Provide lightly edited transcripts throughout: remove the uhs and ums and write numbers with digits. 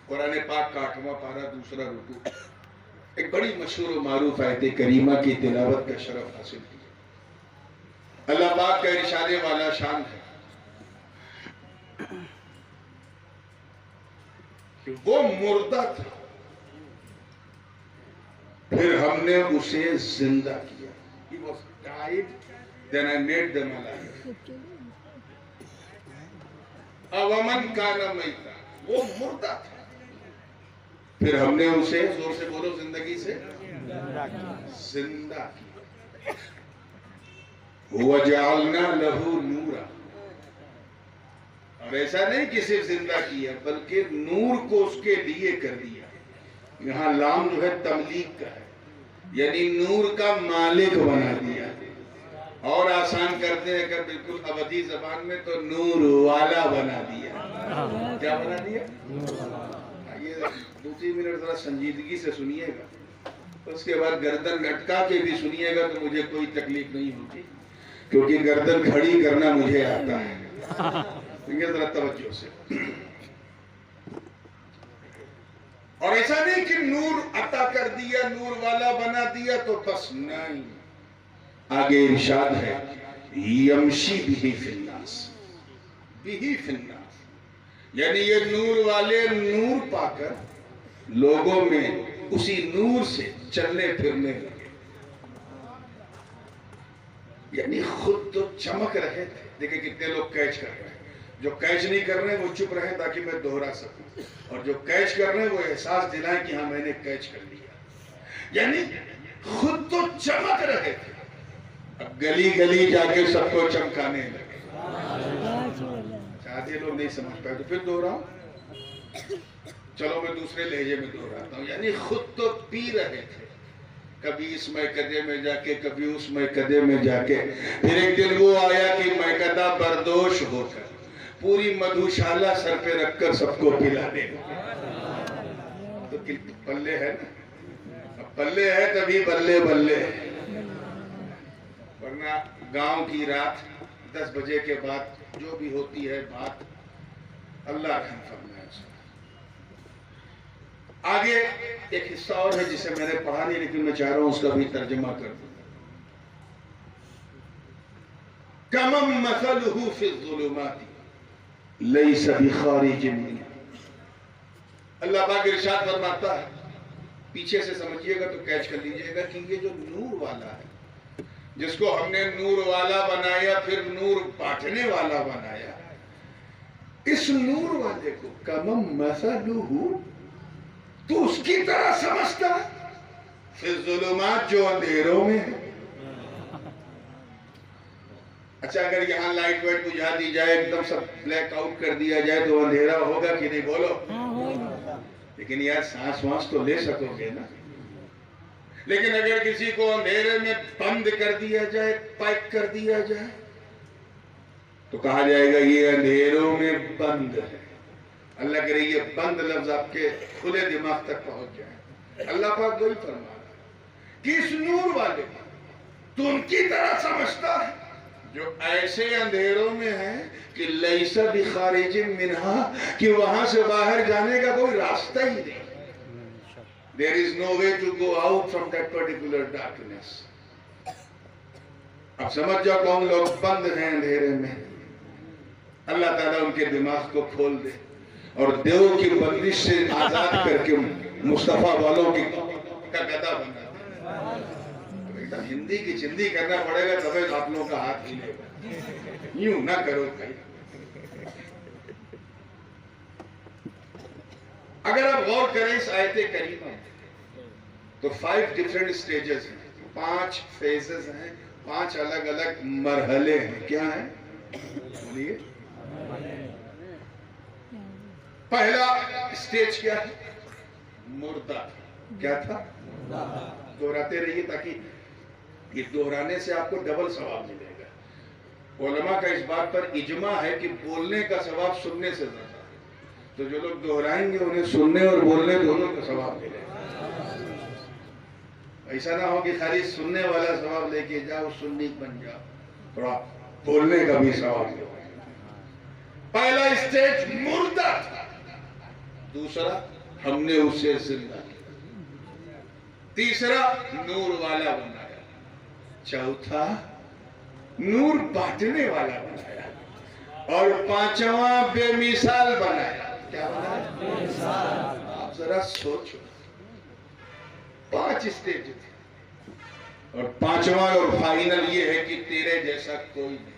قرآن پاک کا 8واں پارہ 2 رکوع، ایک بڑی مشہور و معروف آیت کریمہ کی تلاوت کا شرف حاصل کیا۔ اللہ پاک کا ارشاد والا شان ہے کہ وہ مردہ تھا، پھر ہم نے اسے زندہ کیا۔ He was died, then I made them alive. اومن کانا میتا، وہ مردہ تھا، پھر ہم نے اسے، زور سے بولو، زندگی سے زندہ کیا۔ وَجَعَلْنَا لَهُ نُورًا، اور ایسا نہیں کہ صرف زندہ کیا بلکہ نور کو اس کے لیے کر دیا۔ یہاں لام جو ہے تملیک کا ہے، یعنی نور کا مالک بنا دیا۔ اور آسان کرتے ہیں اگر بالکل ابدی زبان میں تو نور والا بنا دیا۔ کیا بنا دیا؟ یہ 2-3 منٹ ذرا سنجیدگی سے سنیے گا، اس کے بعد گردن لٹکا کے بھی سنیے گا تو مجھے کوئی تکلیف نہیں ہوتی، کیونکہ گردن کھڑی کرنا مجھے آتا ہے۔ یہ ذرا توجہ سے، اور ایسا نہیں کہ نور عطا کر دیا، نور والا بنا دیا تو بس نہیں، آگے ارشاد ہے یمشی بہ فی الناس، بہ فی الناس، یعنی یہ نور والے نور پا کر لوگوں میں اسی نور سے چلنے پھرنے لگے، یعنی خود تو چمک رہے تھے۔ دیکھیں کتنے لوگ کیچ کر رہے ہیں، جو کیچ نہیں کر رہے ہیں وہ چپ رہے تاکہ میں دوہرا سکوں، اور جو کیچ کر رہے ہیں وہ احساس دلائیں کہ ہاں میں نے کیچ کر لیا، یعنی خود تو چمک رہے تھے، اب گلی گلی جا کے سب کو چمکانے لگے۔ آدھے لوگ نہیں سمجھ پائے تو پھر دوہراؤں، چلو میں دوسرے لہجے میں دوہراتا ہوں، یعنی خود تو پی رہے تھے، کبھی اس میکدے میں جا کے کبھی اس میکدے میں جا کے، پھر ایک دن وہ آیا کہ میکدہ بردوش ہو کر پوری مدھوشالہ سر پہ رکھ کر سب کو پلانے لگا۔ تو پلے ہے نا، پلے ہے تبھی بلے بلے، ورنہ گاؤں کی رات 10 بجے کے بعد جو بھی ہوتی ہے بات، اللہ رحم فرمائے۔ آگے ایک حصہ اور ہے جسے میں نے پڑھا نہیں لیکن میں چاہ رہا ہوں اس کا بھی ترجمہ کر دوں۔ کَمَن مَثَلُهُ فِي الظُّلُمَاتِ لَيْسَ بِخَارِجٍ مِنْهَا، اللہ پاک ارشاد فرماتا ہے، پیچھے سے سمجھیے گا تو کیچ کر لیجئے گا کہ یہ جو نور والا ہے، جس کو ہم نے نور والا بنایا پھر نور بانٹنے والا بنایا، اس نور والے کو کَمَن مَثَلُهُ، تو اس کی طرح سمجھتا ہے فی الظلمات، جو اندھیروں میں ہے۔ اچھا اگر یہاں لائٹ وائٹ بجھا دی جائے، ایک دم سب بلیک آؤٹ کر دیا جائے تو اندھیرا ہوگا کہ نہیں؟ بولو، لیکن یار سانس وانس تو لے سکو گے نا۔ لیکن اگر کسی کو اندھیرے میں بند کر دیا جائے، پیک کر دیا جائے، تو کہا جائے گا یہ اندھیروں میں بند ہے۔ اللہ کرے یہ بند لفظ آپ کے کھلے دماغ تک پہنچ جائے۔ اللہ پاک وہی فرما رہا ہے کہ اس نور والے تو ان کی طرح سمجھتا ہے جو ایسے اندھیروں میں ہے کہ لیس بخارج منہا، کہ وہاں سے باہر جانے کا کوئی راستہ ہی نہیں۔ There is no way to go out from that particular darkness۔ اب سمجھ جاؤ کون لوگ بند ہیں اندھیرے میں، اللہ تعالیٰ ان کے دماغ کو کھول دے اور دیو کی بندش سے آزاد کر کے مصطفیٰ والوں کا گدا بنا دے۔ ہندی کی چندی کرنا پڑے گا تب آپ لوگوں کا ہاتھ ہلے گا، یوں نہ کرو بھائی۔ اگر آپ غور کریں اس آیت کریمہ تو 5 ڈیفرنٹ سٹیجز ہیں، 5 فیزز ہیں، 5 الگ الگ مرحلے ہیں۔ کیا ہیں؟ بولیے۔ پہلا سٹیج کیا ہے؟ مردہ۔ کیا تھا؟ دہراتے رہیے تاکہ یہ دہرانے سے آپ کو ڈبل ثواب ملے گا۔ علماء کا اس بات پر اجماع ہے کہ بولنے کا ثواب سننے سے زیادہ ہے، تو جو لوگ دہرائیں گے انہیں سننے اور بولنے دونوں کا ثواب ملے گا۔ ایسا نہ ہو کہ خالی سننے والا ثواب لے کے جاؤ، سنی بن جاؤ، تھوڑا بولنے کا بھی ثواب ملے گا۔ پہلا اسٹیج مردہ تھا، دوسرا ہم نے اسے زندہ کیا۔ تیسرا نور والا بنایا، چوتھا نور بانٹنے والا بنایا، اور پانچواں بے مثال بنایا۔ کیا بنایا؟ بے مثال۔ آپ ذرا سوچو، 5 اسٹیج تھے، اور پانچواں اور فائنل یہ ہے کہ تیرے جیسا کوئی نہیں۔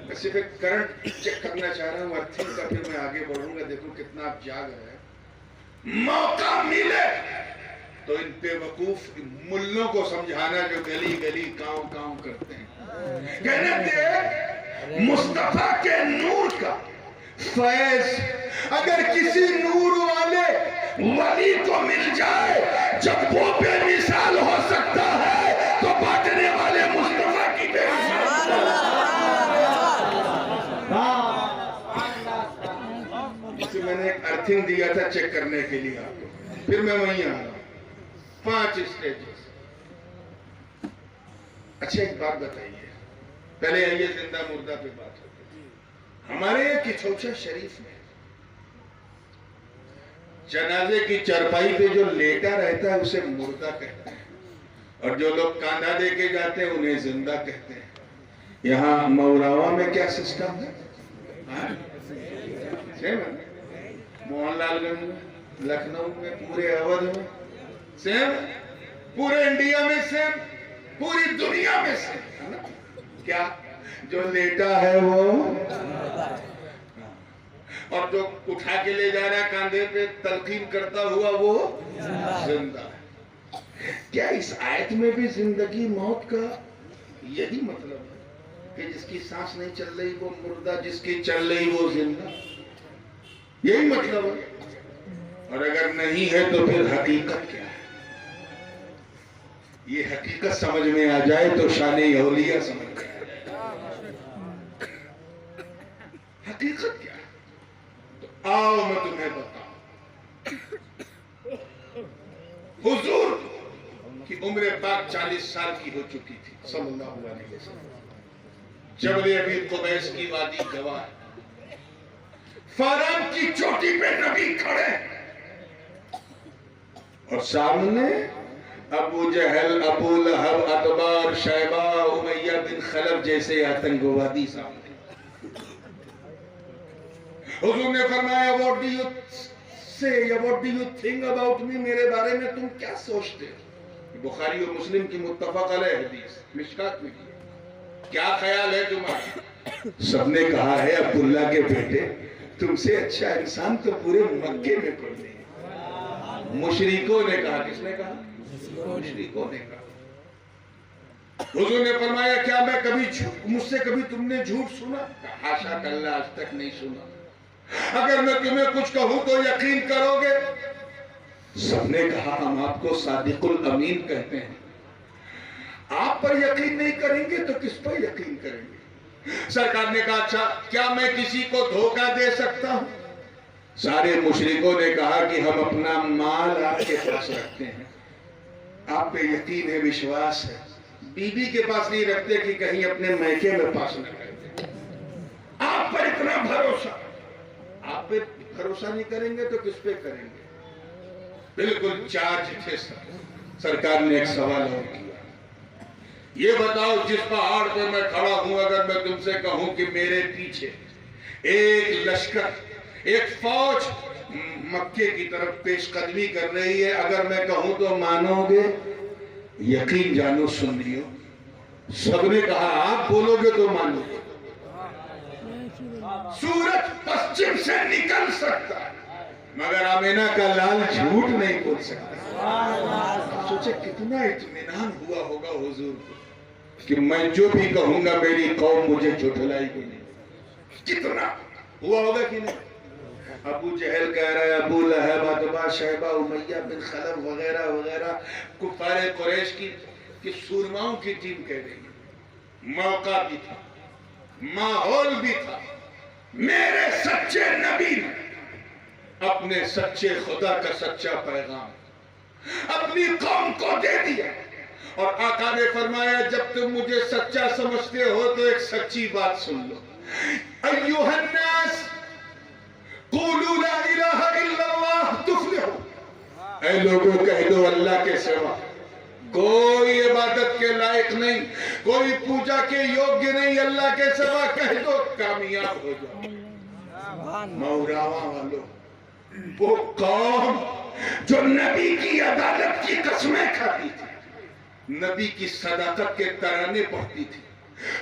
میں صرف ایک کرنٹ چیک کرنا چاہ رہا ہوں، ارتھنگ کا، پھر میں آگے بڑھوں گا۔ دیکھو کتنا آپ جاگ رہے ہیں۔ موقع ملے تو ان بے وقوف ملوں کو سمجھانا جو گلی گلی کاؤں کاؤں کرتے ہیں، کہنے دے مصطفیٰ کے نور کا فیض اگر کسی نور والے ولی کو مل جائے جب وہ بے مثال ہو سکتا ہے تو بانٹنے والے مصطفیٰ کی بے مثال۔ اسے میں نے ایک ارتھنگ دیا تھا چیک کرنے کے لیے آپ کو، پھر میں وہیں آ رہا ہوں۔ 5 اسٹیجز۔ اچھا ایک بات بتائیے، پہلے آئیے زندہ مردہ پہ بات ہوتی ہے۔ ہمارے کچھوچا شریف میں جنازے کی چرپائی پہ جو لیٹا رہتا ہے اسے مردہ کہتے ہیں، اور جو لوگ کاندھا دے کے جاتے ہیں انہیں زندہ کہتے ہیں۔ یہاں موراوا میں کیا سسٹم ہے؟ سیم ہے؟ موہن لال گنج میں، لکھنؤ میں، پورے اودھ میں سیم، پورے انڈیا میں سیم، پوری دنیا میں سیم۔ کیا جو لیٹا ہے وہ، اور جو اٹھا کے لے جا رہا ہے کاندھے پہ تلقین کرتا ہوا وہ زندہ ہے۔ کیا اس آیت میں بھی زندگی موت کا یہی مطلب ہے کہ جس کی سانس نہیں چل رہی وہ مردہ، جس کی چل رہی وہ زندہ؟ یہی مطلب ہے؟ اور اگر نہیں ہے تو پھر حقیقت کیا ہے؟ یہ حقیقت سمجھ میں آ جائے تو شان اولیاء سمجھ میں آ جائے۔ حقیقت کیا ہے؟ تو آؤ میں تمہیں بتاؤں۔ حضور کی عمر پاک 40 سال کی ہو چکی تھی صلی اللہ علیہ وسلم۔ جبل ابی قبیس کی وادی گواہ ہے، فاران کی چوٹی پہ نبی کھڑے اور سامنے ابو جہل، ابو لہب، اتبار، شیبہ، امیہ بن خلف جیسے آتنکوادی سامنے۔ حضور نے فرمایا what do you say, what do you think about me؟ میرے بارے میں تم کیا سوچتے ہو؟ بخاری و مسلم کی متفق علیہ حدیث، مشکات میں کی۔ کیا خیال ہے تمہارا؟ سب نے کہا ہے عبداللہ کے بیٹے تم سے اچھا انسان تو پورے مکے میں کوئی نہیں۔ مشرکوں نے کہا، کس نے کہا؟ مشرکوں نے کہا۔ حضور نے فرمایا کیا میں کبھی مجھ سے کبھی تم نے جھوٹ سنا؟ حاشا کلّا، آج تک نہیں سنا۔ اگر میں تمہیں کچھ کہوں تو یقین کرو گے؟ سب نے کہا ہم آپ کو صادق الامین کہتے ہیں۔ آپ پر یقین نہیں کریں گے تو کس پر یقین کریں گے؟ سرکار نے کہا اچھا کیا میں کسی کو دھوکہ دے سکتا ہوں؟ سارے مشرکوں نے کہا کہ ہم اپنا مال آپ کے پاس رکھتے ہیں، آپ پہ یقین ہے، وشواس ہے، بی بی کے پاس نہیں رکھتے کہ کہیں اپنے میکے میں پاس نہ کرتے۔ آپ پر اتنا بھروسہ، آپ پہ بھروسہ نہیں کریں گے تو کس پہ کریں گے؟ بالکل چارج تھے سرکار نے ایک سوال اور کیا، یہ بتاؤ جس پہاڑ پہ میں کھڑا ہوں اگر میں تم سے کہوں کہ میرے پیچھے ایک لشکر، ایک فوج مکے کی طرف پیش قدمی کر رہی ہے، اگر میں کہوں تو مانو گے؟ یقین جانو سنیو، سب نے کہا آپ بولو گے تو مانو گے۔ سورج پسچم سے نکل سکتا ہے مگر آمینہ کا لال جھوٹ نہیں بول سکتا۔ سوچے کتنا اطمینان ہوا ہوگا حضور کو کہ میں جو بھی کہوں گا میری قوم مجھے جھٹلائے گی نہیں۔ کتنا ہوا ہوگا کہ نہیں؟ ابو جہل کہہ رہا ہے، ابو لہب، اتبا، شیبہ، امیہ بن خلف وغیرہ وغیرہ کفار قریش کی سورماؤں کی ٹیم کہہ رہی ہے۔ موقع بھی تھا، ماحول بھی تھا، میرے سچے نبی نے اپنے سچے خدا کا سچا پیغام اپنی قوم کو دے دیا، اور آقا نے فرمایا جب تم مجھے سچا سمجھتے ہو تو ایک سچی بات سن لو۔ ایھا الناس قولوا لا الہ الا اللہ اے لوگوں کہہ دو اللہ کے سوا کوئی عبادت کے لائق نہیں، کوئی پوجا کے یوگی نہیں، اللہ کے سوا کہہ دو کامیاب ہو جاؤ۔ موراوا والو، وہ قوم جو نبی کی عدالت کی قسمیں کھاتی تھی، نبی کی صداقت کے ترانے پڑھتی تھی،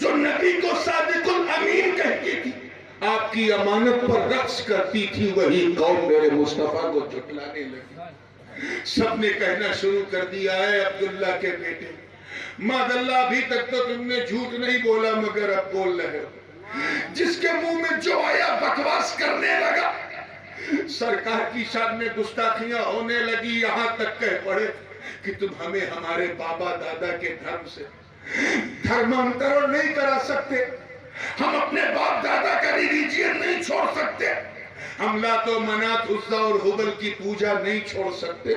جو نبی کو صادق الامین کہتی تھی، آپ کی امانت پر رقص کرتی تھی، وہی قوم میرے مصطفیٰ کو جھٹلانے لگی۔ سب نے کہنا شروع کر دیا ہے عبداللہ کے بیٹے، ماد اللہ ابھی تک تو تم نے جھوٹ نہیں بولا مگر اب بول رہے ہو۔ جس کے منہ میں جو آیا بکواس کرنے لگا، سرکار کی شان میں گستاخیاں ہونے لگی، یہاں تک کہہ پڑے کہ تم ہمیں ہمارے بابا دادا کے دھرم سے دھرمانترن نہیں کرا سکتے، ہم اپنے باپ دادا کا ریلیجن نہیں چھوڑ سکتے، ہم لات و منات عزا اور حبل کی پوجا نہیں چھوڑ سکتے۔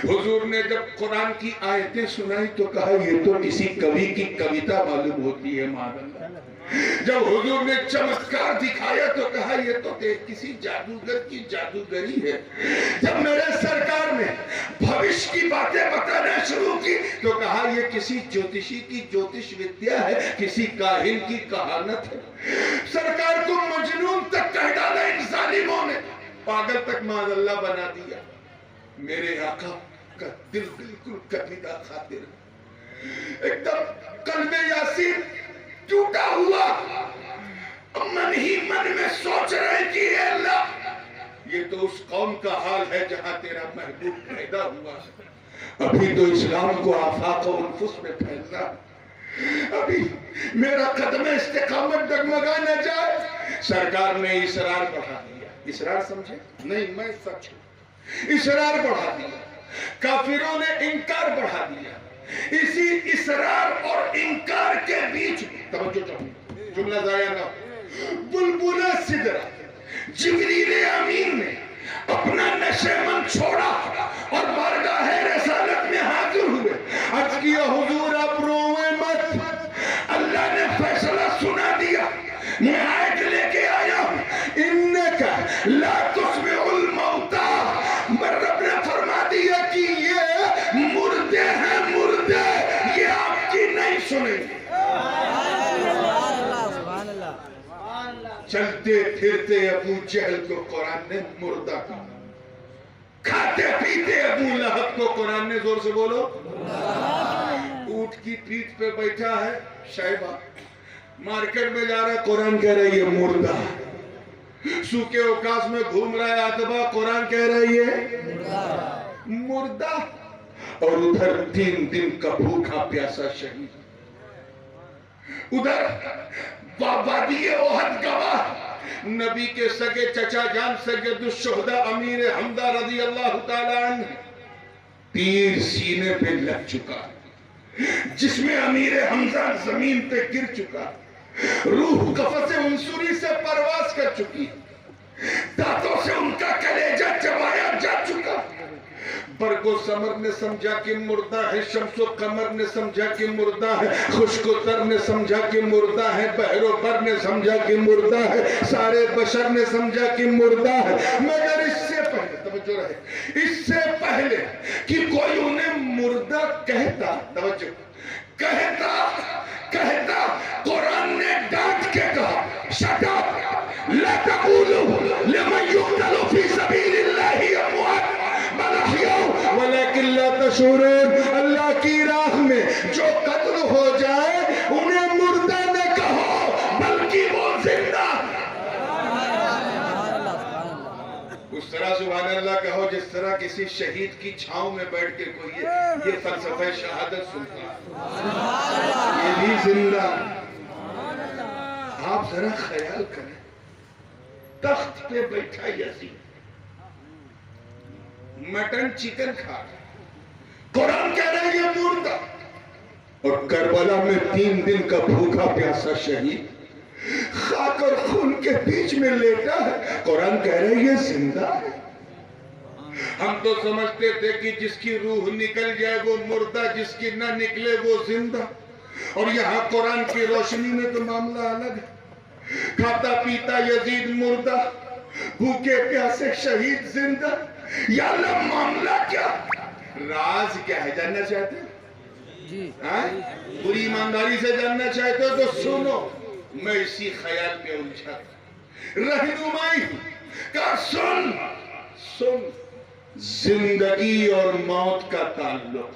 حضور نے جب قرآن کی آیتیں سنائی تو کہا یہ تو کسی کوی کی کویتا معلوم ہوتی ہے معاذ اللہ۔ جب حضور نے چمتکار دکھایا تو کہا یہ تو کسی جادوگر کی جادوگری ہے۔ جب میرے سرکار نے بھوش کی باتیں بتانا شروع کی تو کہا یہ کسی جوتشی کی جوتش ودیا ہے، کسی کاہن کی کہانت ہے۔ سرکار کو مجنون تک کہہ ڈالا ان ظالموں نے، پاگل تک معاذ اللہ بنا دیا۔ میرے آقا کا دل بالکل کبیدہ خاطر، ایک دم قلب یاسین ٹوٹا ہوا، من ہی من میں سوچ رہے کہ اے اللہ یہ تو اس قوم کا حال ہے جہاں تیرا محبوب پیدا ہوا، ابھی تو اسلام کو آفاق و انفس میں پھیلنا، ابھی میرا قدم استقامت ڈگمگا نہ جائے۔ سرکار نے اصرار بڑھا دیا، اصرار سمجھے نہیں میں سچ ہوں، اصرار بڑھا دیا، کافروں نے انکار بڑھا دیا۔ اسی اصرار اور انکار کے بیچ توجہ چاہیے، جملہ ضائع نہ ہو، بلبل سدرہ جبریل امین نے اپنا نشے من چھوڑا اور بارگاہ رسالت میں حاضر ہوئے، عرض کیا حضور آپ روئیں مت، اللہ نے فیصلہ سنا دیا، میں آیت لے کے آیا ہوں، انکا لا تسمع الموتى، رب نے فرما دیا کہ یہ مردے ہیں، مردے یہ آپ کی نہیں سنیں۔ چلتے پھرتے ابو جہل کو قرآن نے مردہ کہا، کھاتے پیتے ابو لہب کو قرآن نے زور سے بولو، اونٹ کی پیٹھ پہ بیٹھا ہے شیبہ، مارکیٹ میں جا رہا ہے قرآن کہہ رہا ہے یہ مردہ، سوکے اوقاس میں گھوم رہا ہے آتبا قرآن کہہ رہا ہے یہ مردہ، اور ادھر 3 دن کا بھوکا پیاسا شہید، ادھر وادی احد گواہ نبی کے سگے چچا جان سید الشہداء امیر حمزہ رضی اللہ تعالیٰ عنہ تیر سینے پہ لگ چکا، جس میں امیر حمزہ زمین پہ گر چکا، روح قفص عنصری سے پرواز کر چکی، دانتوں سے ان کا کلیجہ چبایا جا چکا، برگ و ثمر نے سمجھا کہ مردہ ہے، شمس و قمر نے سمجھا کہ مردہ ہے، خشک و تر نے سمجھا کہ مردہ ہے، بحر و بر نے سمجھا کہ مردہ ہے، سارے بشر نے سمجھا کہ مردہ ہے، مگر اس سے پہلے توجہ رہے، اس سے پہلے کہ کوئی انہیں مردہ کہتا، توجہ کہتا قرآن نے ڈانٹ کے کہا شٹ اپ لا تقولوا لمن يقتل في سبيل الله اموات بل احياء ولكن لا تشعرون، اللہ کی راہ میں جو قتل ہو جائے انہیں مردہ نہ کہو بلکہ وہ زندہ، اس طرح سبحان اللہ کہو جس طرح کسی شہید کی چھاؤں میں بیٹھ کے کوئی یہ فلسفہ شہادت سنتا ہے، یہ بھی زندہ۔ آپ ذرا خیال کریں، تخت پہ بیٹھا یزید مٹن چکن کھا رہا، قرآن کہہ رہا ہے یہ مردہ، اور کربلا میں 3 دن کا بھوکا پیاسا شہید خاک اور خون کے بیچ میں لیٹا ہے، قرآن کہہ رہا ہے یہ زندہ ہے۔ ہم تو سمجھتے تھے کہ جس کی روح نکل جائے وہ مردہ، جس کی نہ نکلے وہ زندہ، اور یہاں قرآن کی روشنی میں تو معاملہ الگ ہے، کھاتا پیتا یزید مردہ، بھوکے پیاسے شہید زندہ، یا اللہ معاملہ کیا؟ راز کیا ہے؟ جاننا چاہتے ہیں؟ پوری ایمانداری سے جاننا چاہتے ہو تو سنو، میں اسی خیال میں الجھا رہنمائی کا سن زندگی اور موت کا تعلق،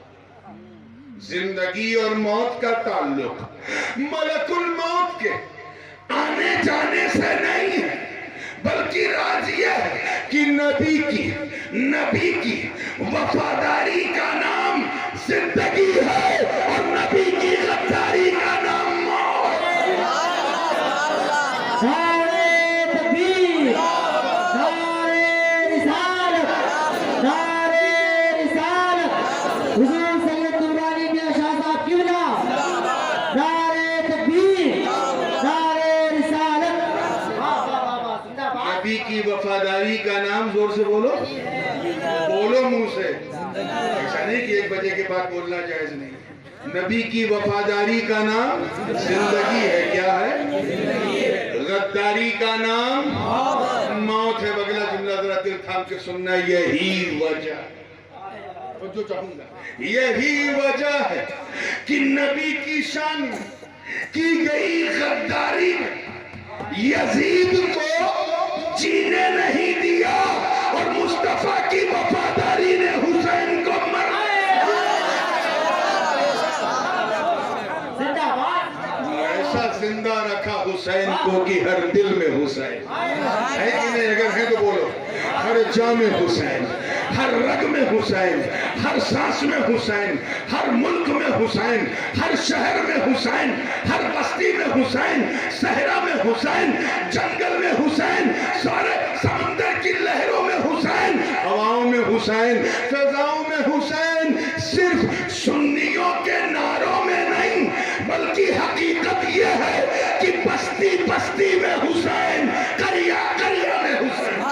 زندگی اور موت کا تعلق ملک الموت کے آنے جانے سے نہیں ہے، بلکہ راز یہ ہے کہ نبی کی وفاداری کا نام زندگی ہے اور نبی کی غداری کا نام موت۔ نعرہ تکبیر، نعرہ رسالت، نعرہ رسالت، حضور سید نورانی میاں شاہ صاحب قبلہ، نعرہ تکبیر، نعرہ رسالت۔ نبی کی وفاداری کا نام زور سے بولو، بولو منہ سے، ایسا نہیں کہ 1 بجے کے بعد بولنا جائز نہیں۔ نبی کی وفاداری کا نام زندگی ہے، کیا ہے؟ غداری کا نام موت ہے۔ اگلا جملہ ذرا دل تھام کے سننا، یہی وجہ، جو چاہوں گا، یہی وجہ ہے کہ نبی کی شان کی گئی غداری میں یزید کو جینے نہیں دیا اور مصطفیٰ کی وفاداری نے حسین کو ایسا زندہ رکھا حسین کو کہ ہر دل میں حسین ہے کہ نہیں؟ اگر ہے تو بولو، ہر جا میں حسین، ہر رگ میں حسین، ہر سانس میں حسین، ہر ملک میں حسین، ہر شہر میں حسین، ہر بستی میں حسین، صحرا میں حسین، جنگل میں حسین، سارے سمندر کی لہروں میں حسین، ہواؤں میں حسین، فضاؤں میں حسین۔ صرف سنیوں کے نعروں میں نہیں، بلکہ حقیقت یہ ہے کہ بستی بستی میں حسین، قریہ قریہ میں حسین،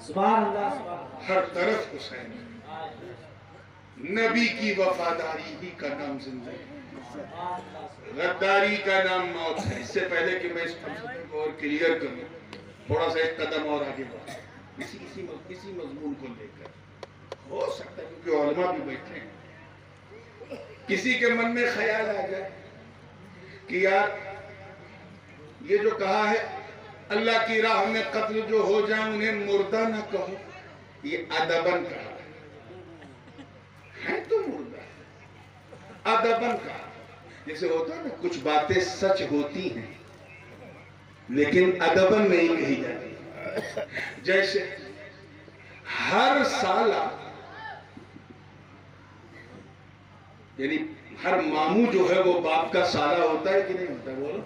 سبحان اللہ، ہر طرف حسین۔ نبی کی وفاداری ہی کا نام زندگی، غداری کا نام موت ہے۔ اس سے پہلے کہ میں اس فلسفے کو اور کلیئر کروں، تھوڑا سا ایک قدم اور آگے بڑھیں اسی مضمون کو لے کر۔ ہو سکتا ہے کیونکہ علماء بھی بیٹھے ہیں، کسی کے من میں خیال آ جائے کہ یار یہ جو کہا ہے اللہ کی راہ میں قتل جو ہو جائیں انہیں مردہ نہ کہو، یہ ادباً کہا ہے تو مردہ ادباً کہا۔ جیسے ہوتا ہے نا، کچھ باتیں سچ ہوتی ہیں لیکن ادباً نہیں کہی جاتی۔ جیسے ہر سالہ، یعنی ہر ماموں جو ہے وہ باپ کا سالہ ہوتا ہے کہ نہیں ہوتا؟ بولو،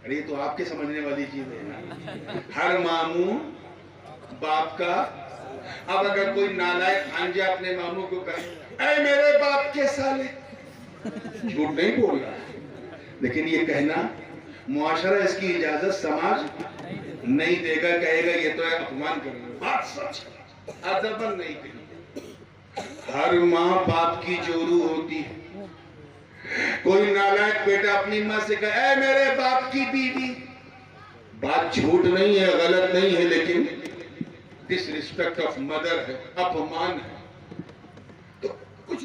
ارے یہ تو آپ کے سمجھنے والی چیز ہے۔ ہر ماموں باپ کا۔ اب اگر کوئی نالائق بھانجا اپنے ماموں کو کہے اے میرے باپ کے سالے، جھوٹ نہیں بول رہا، لیکن یہ کہنا معاشرہ اس کی اجازت سماج نہیں دے گا، کہے گا یہ تو ہے اپمان کر رہا ہے۔ بات سچ، ادباً نہیں کہی۔ ہر ماں باپ کی جورو ہوتی ہے۔ کوئی نالائق بیٹا اپنی ماں سے کہے اے میرے باپ کی بیوی، بات جھوٹ نہیں ہے، غلط نہیں ہے، لیکن ڈس ریسپیکٹ آف مدر ہے، اپمان ہے۔